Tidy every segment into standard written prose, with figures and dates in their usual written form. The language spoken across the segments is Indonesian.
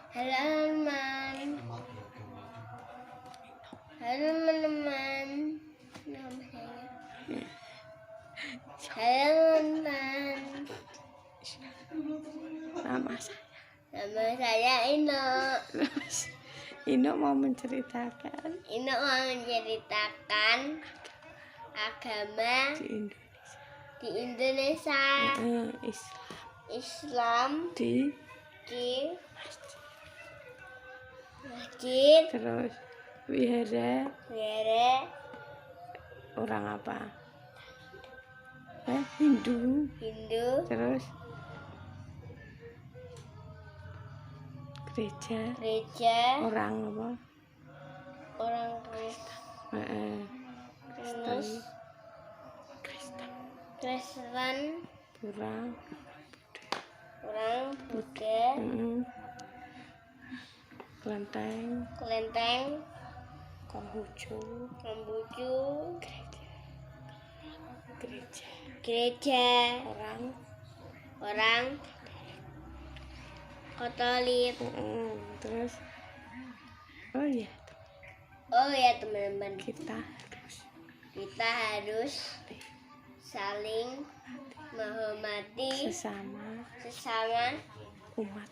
Halo teman. Halo teman-teman. Nama saya. Halo teman. Nama saya. Nama saya Ino. Ino mau menceritakan agama di di Indonesia. Islam di masjid. Terus wihara orang apa? Hindu. Terus gereja orang apa? Orang Kristen. Orang Buddha. Kelenteng. Konghucu. Gereja. Orang Katolik. Terus Oh ya teman-teman, kita harus saling menghormati sesama umat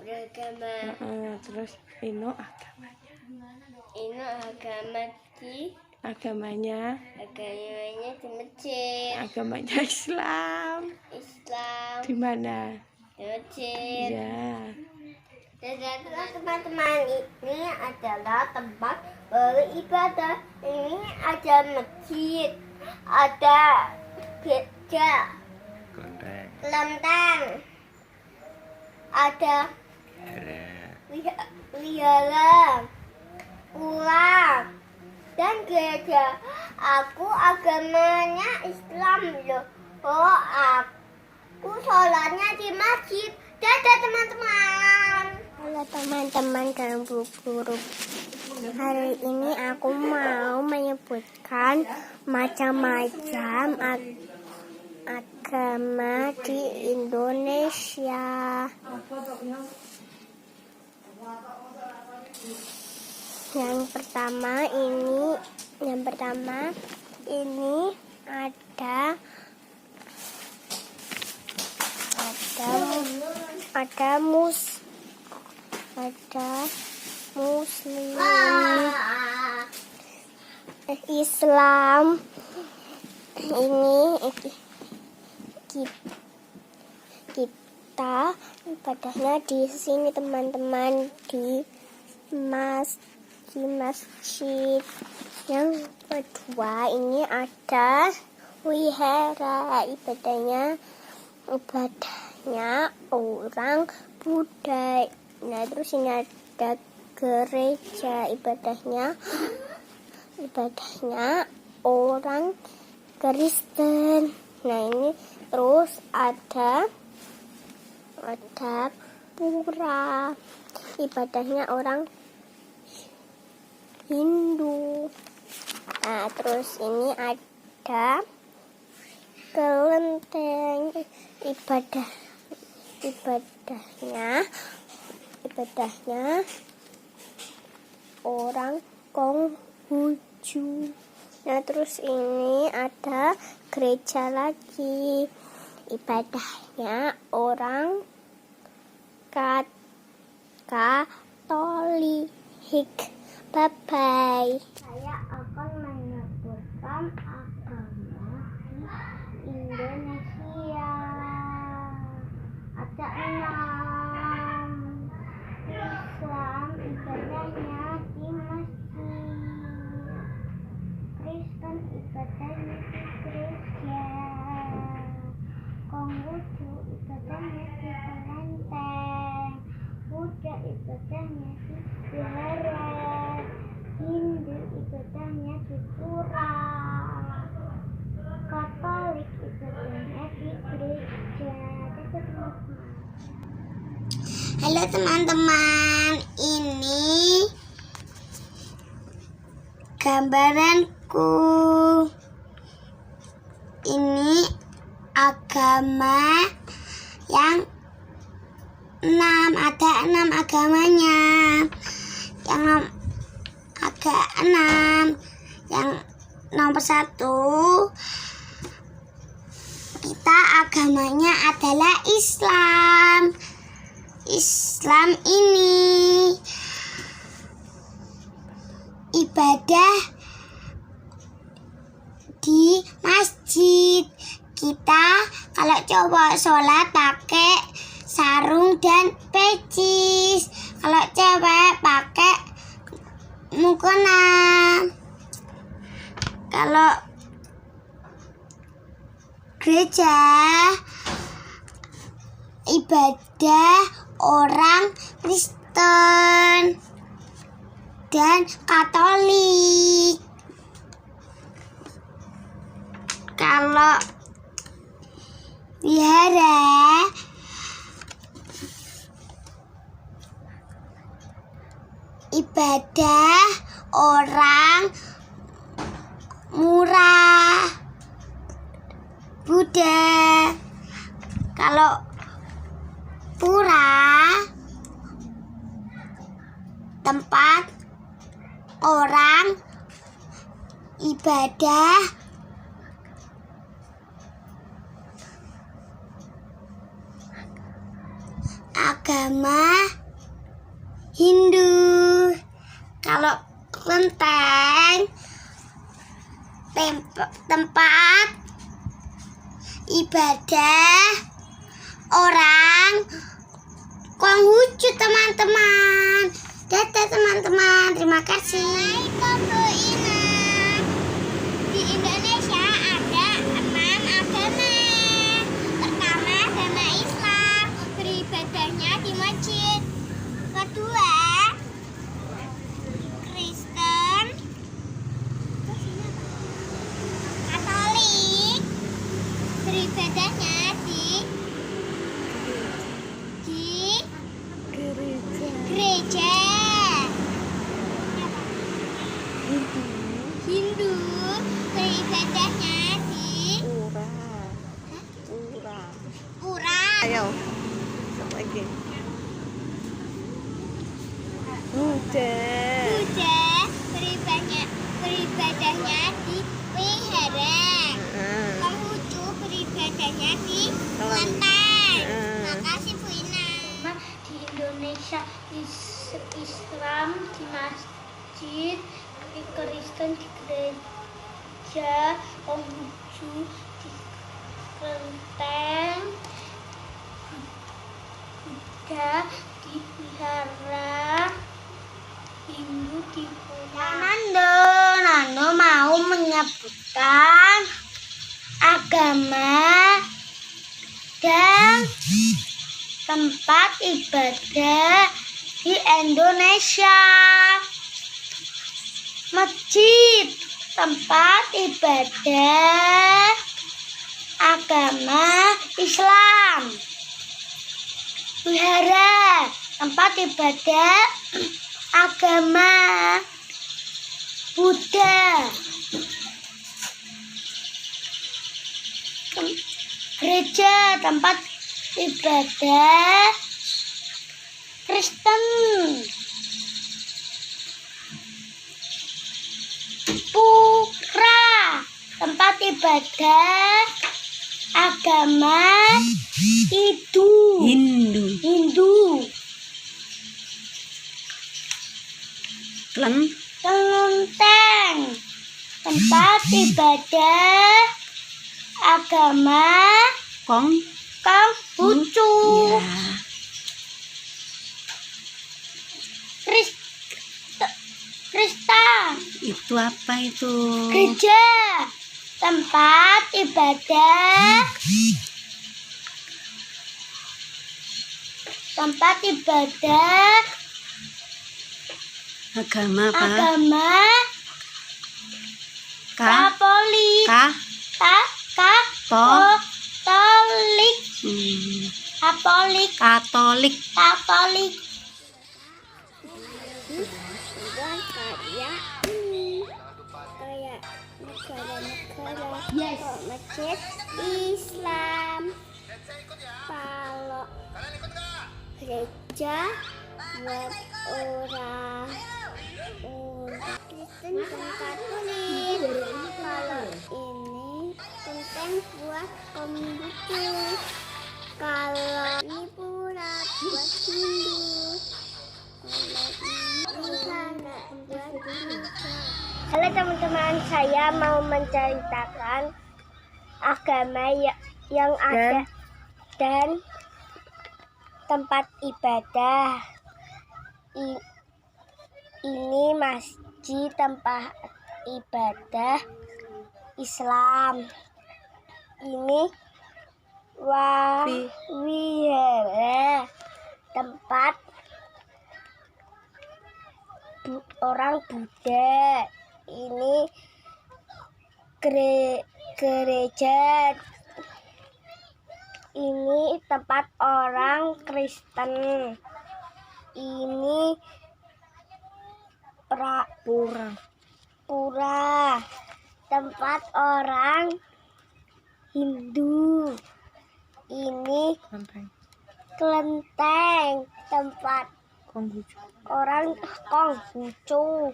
beragama. Terus Ino agamanya di masjid. agamanya Islam. Di mana? Di masjid. Ya. Teman-teman, ini adalah tempat beribadah. Ini ada masjid, ada gereja, kelenteng, ada wihara, pura, dan gereja. Aku agamanya Islam loh. Oh, aku sholatnya di masjid. Dadah teman-teman. Halo teman-teman dan guru. Hari ini aku mau menyebutkan macam-macam agama di Indonesia. Yang pertama ini ada Muslim, Islam. Ini kita ibadahnya di sini teman-teman, di masjid. Yang kedua ini ada wihara, ibadahnya orang Buddha. Nah, terus ini ada gereja, ibadahnya orang Kristen. Nah, ini terus ada pura, ibadahnya orang Hindu. Nah, terus ini ada kelenteng, ibadahnya orang Konghucu. Nah, terus ini ada gereja lagi, ibadahnya orang Katolik. Bye-bye. Saya akan menyebutkan agama di Indonesia. Ada 6. Islam, ibadahnya di masjid. Kristen, ibadahnya di gereja. Konghucu, ibadahnya di kelenteng. Buddha, ibadahnya di wihara. Hindu, ibadahnya di pura. Katolik, ibadahnya di gereja. Halo teman-teman, ini gambaranku. Ini agama yang 6, ada 6 agamanya. Ada 6. Yang nomor 1, kita agamanya adalah Islam. Islam ini ibadah di masjid. Kita kalau cowok sholat pakai sarung dan pecis. Kalau cewek pakai mukena. Kalau gereja ibadah orang Kristen dan Katolik. Kalau wihara ibadah orang murah Buddha. Kalau pura tempat orang ibadah agama Hindu. Kalau kelenteng tempat ibadah orang Konghucu, teman-teman. Dadah teman-teman, terima kasih. Assalamualaikum Bu Ina. Di Indonesia ada 6 agama. Pertama agama Islam, beribadahnya di masjid. Kedua Kristen, Katolik, beribadahnya di gereja. Hindu, beribadahnya di pura. Ayo, satu lagi. Buddha, beribadahnya di wihara. Konghucu, beribadahnya di kelenteng. Makasih Bu Ina. Di Indonesia Islam di masjid, Kristen di gereja, Konghucu di kelenteng, Buddha di wihara, Hindu di pura. Nando mau menyebutkan agama dan tempat ibadah di Indonesia. Masjid, tempat ibadah agama Islam. Wihara, tempat ibadah agama Buddha. Gereja, tempat ibadah Kristen. Pura, tempat ibadah agama Hindu. Kelenteng, tempat ibadah agama Konghucu. Kristen, Itu apa itu? gereja, tempat ibadah Agama apa? agama Katolik. Katolik. Kayak negara-negara masjid Islam. Kalau gereja buat orang Kristen dan Katolik. Kalau ini penting buat kaum buku. Kalau ini pula buat Hindu. Kalau ini sana buat Buddha. Halo teman-teman, saya mau menceritakan agama yang ada dan tempat ibadah. Ini masjid tempat ibadah Islam. Ini wihara tempat orang Buddha. Ini gereja. Ini tempat orang Kristen. Ini pura tempat orang Hindu. Ini kelenteng tempat orang Konghucu.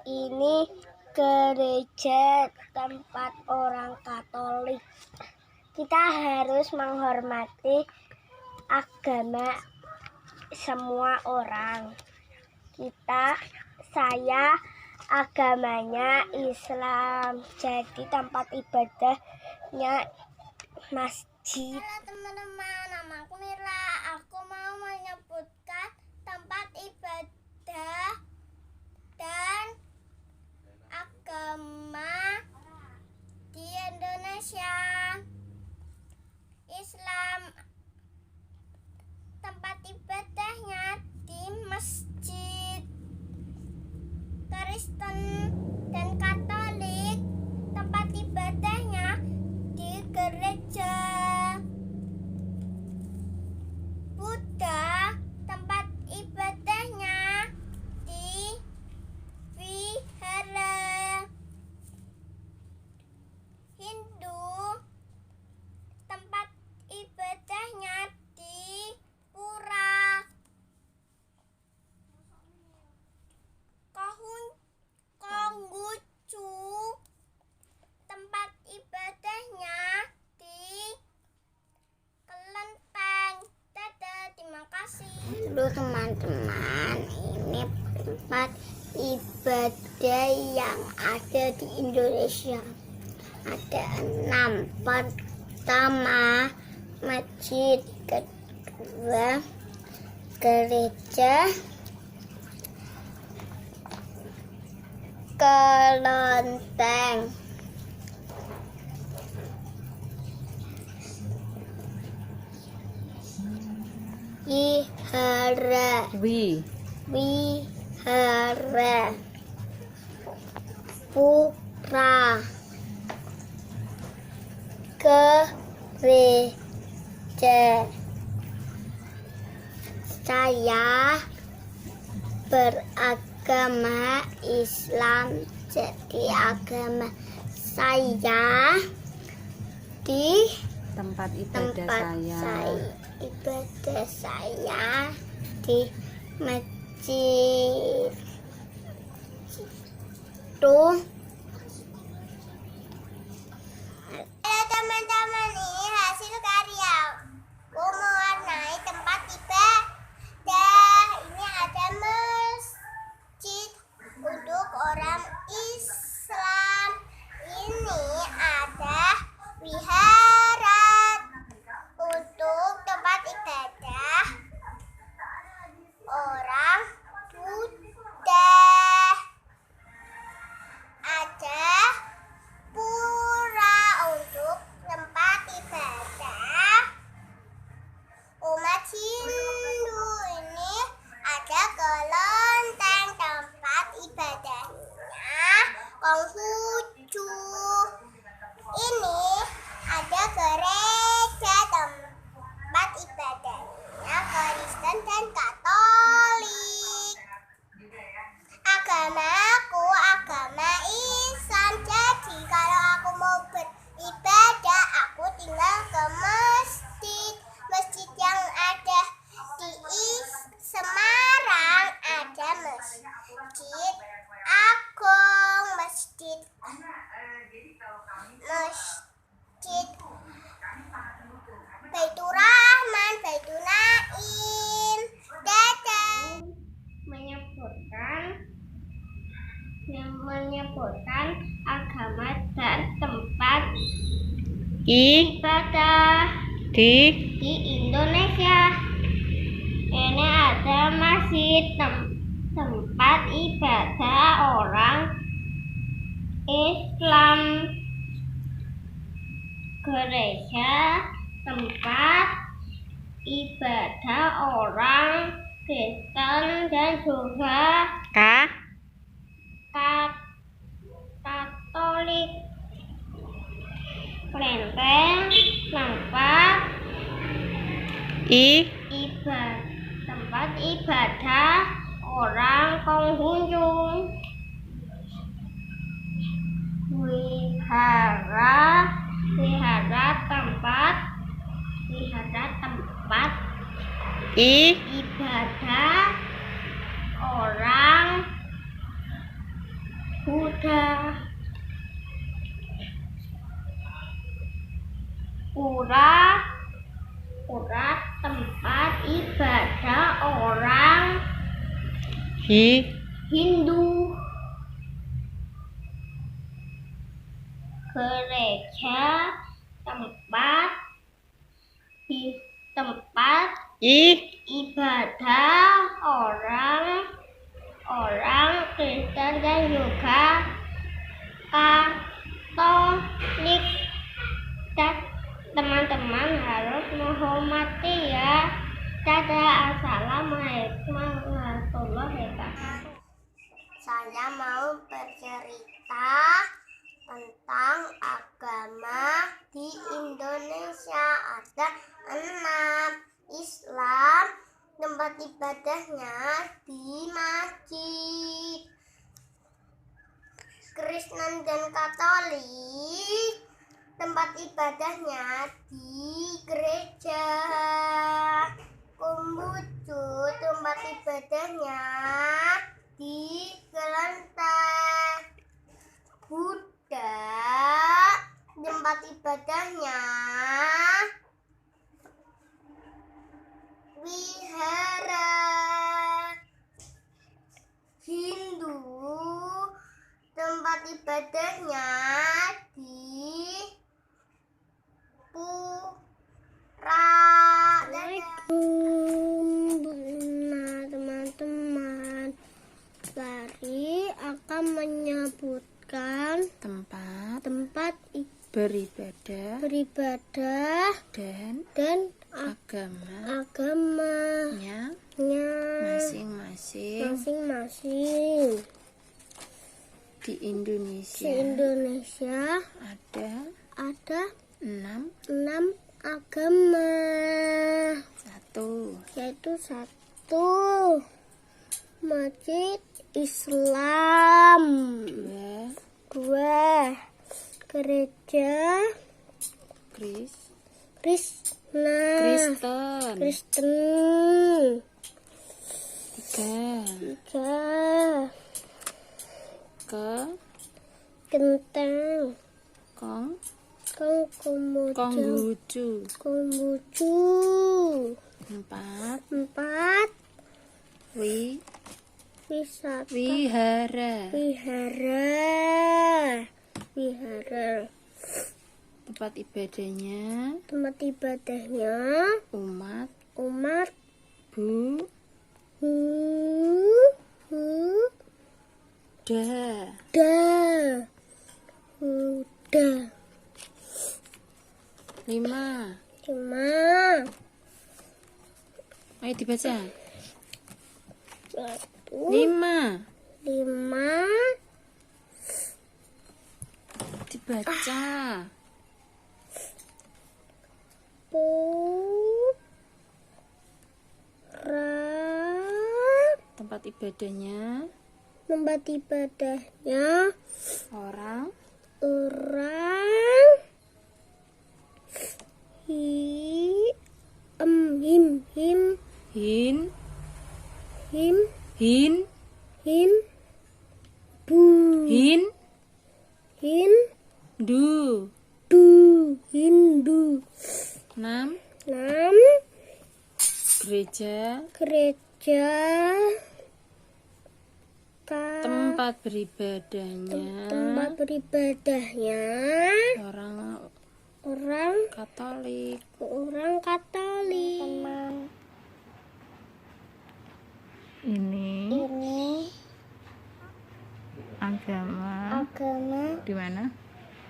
Ini gereja tempat orang Katolik. Kita harus menghormati agama semua orang. Saya agamanya Islam, jadi tempat ibadahnya masjid. Halo teman-teman, namaku Mira. Aku mau menyebutkan tempat ibadah dan agama di Indonesia. Islam tempat ibadahnya di masjid. Kristen dan Katolik tempat ibadahnya di gereja. Buddha tempat ibadahnya di wihara. Hindu tempat ibadahnya di pura. Konghucu tempat ibadahnya di kelenteng. Dadah, terima kasih. Halo teman-teman, ini tempat ibadah yang ada di Indonesia. Ada 6. Pertama, masjid. Kedua, gereja. Kelenteng. Wihara. Wihara. Pura. Gereja. Saya beragama Islam, jadi agama saya di tempat ibadah ibadah saya di masjid. Tuh. Halo teman-teman, ini hasil karya mewarnai tempat ibadah. Ini ada masjid untuk orang Islam. Ini ada wihara untuk tempat ibadah orang Buddha. ibadah di Indonesia. Ini ada masjid, tempat ibadah orang Islam, gereja, tempat ibadah orang Kristen dan juga Katolik. Kelenteng, tempat ibadah orang pengunjung. Wihara tempat ibadah orang Buddha. Pura tempat ibadah orang Hindu. Gereja tempat ibadah orang Kristen dan juga Katolik. Dan teman-teman harus menghormati ya. Dadah, assalamualaikum warahmatullahi wabarakatuh. Saya mau bercerita tentang agama di Indonesia. Ada 6. Islam, tempat ibadahnya di masjid. Kristen dan Katolik, tempat ibadahnya di gereja. Konghucu, tempat ibadahnya di kelenteng. Buddha, tempat ibadahnya wihara. Hindu, tempat ibadahnya di pura. Nah, teman-teman, Lari akan menyebutkan tempat beribadah dan agamanya masing-masing. Di Indonesia ada 6 agama. Yaitu 1. Masjid Islam. 2. Gereja Kristen. 3. Kelenteng. Konghucu. 4. Wihara. Tempat ibadahnya umat Buddha. 5. 5. Ayo dibaca. 5. Dibaca. Tempat ibadahnya orang Hindu. 6. Gereja tempat beribadahnya orang orang Katolik. Katolik. Teman Ini ini agama agama di mana?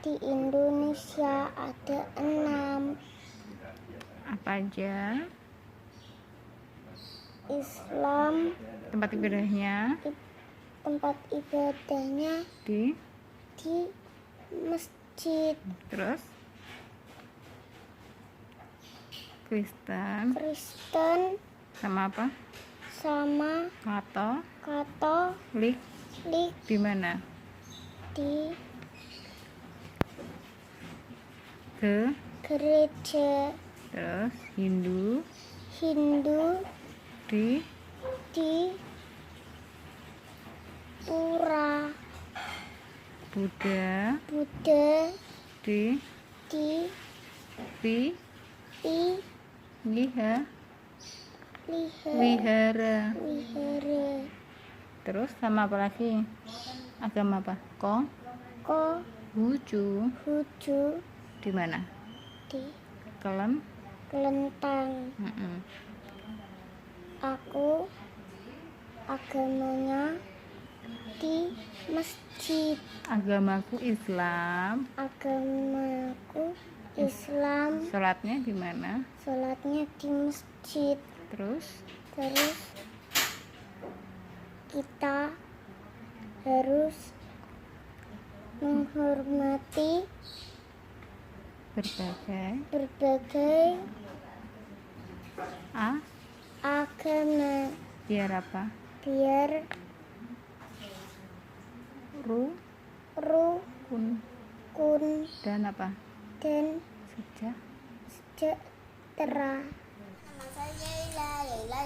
di Indonesia ada 6. Apa aja? Islam, Tempat ibadahnya tempat ibadahnya di di masjid. terus Kristen Kristen sama apa? sama Katolik Katolik di mana? di Ke gereja. terus Hindu Hindu di di pura. Buddha Buddha di di wi pi liha liha wihara. wihara. Terus sama apa lagi? Agama apa? Konghucu Huju di mana? di Kelentang. Kelentang. Aku agamanya di masjid. Agamaku Islam. Agamaku Islam. Sholatnya di mana? Sholatnya di masjid. Terus Terus kita harus menghormati berbagai agama biar apa? biar rukun rukun dan apa? dan sejahtera. Nama saya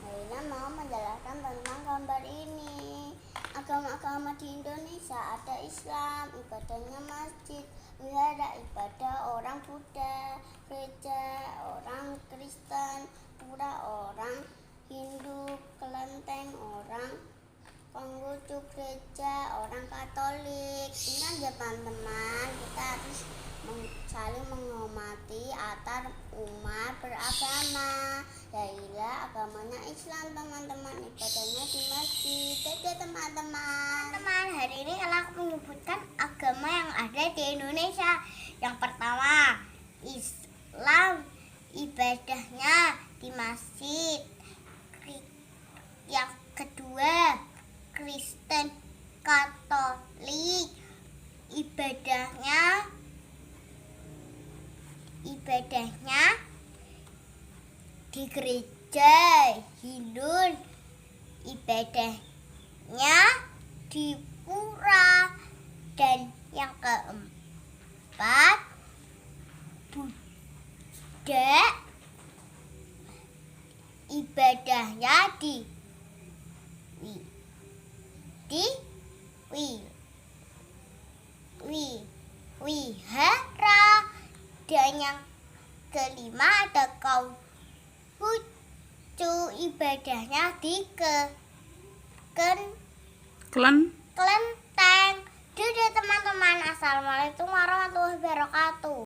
Laila mau menjelaskan tentang gambar ini. Agama-agama di Indonesia ada Islam, ibadahnya masjid, wihara, ibadah orang Buddha, gereja orang Kristen, pura orang Hindu, kelenteng orang Konghucu, gereja orang Katolik. Ingat ya teman-teman, kita harus saling menghormati antar umat beragama. Yailah agamanya Islam teman-teman, ibadahnya di masjid. Dadah teman-teman. Teman, hari ini aku menyebutkan agama yang ada di Indonesia. Yang pertama Islam, ibadahnya di masjid. Yang kedua Kristen, Katolik, ibadahnya di gereja. Hindu, ibadahnya di pura. Dan yang keempat Buddha, ibadahnya di wihara. Dan yang kelima ada Konghucu, ibadahnya di kelenteng. Dadah teman-teman, assalamualaikum warahmatullahi wabarakatuh.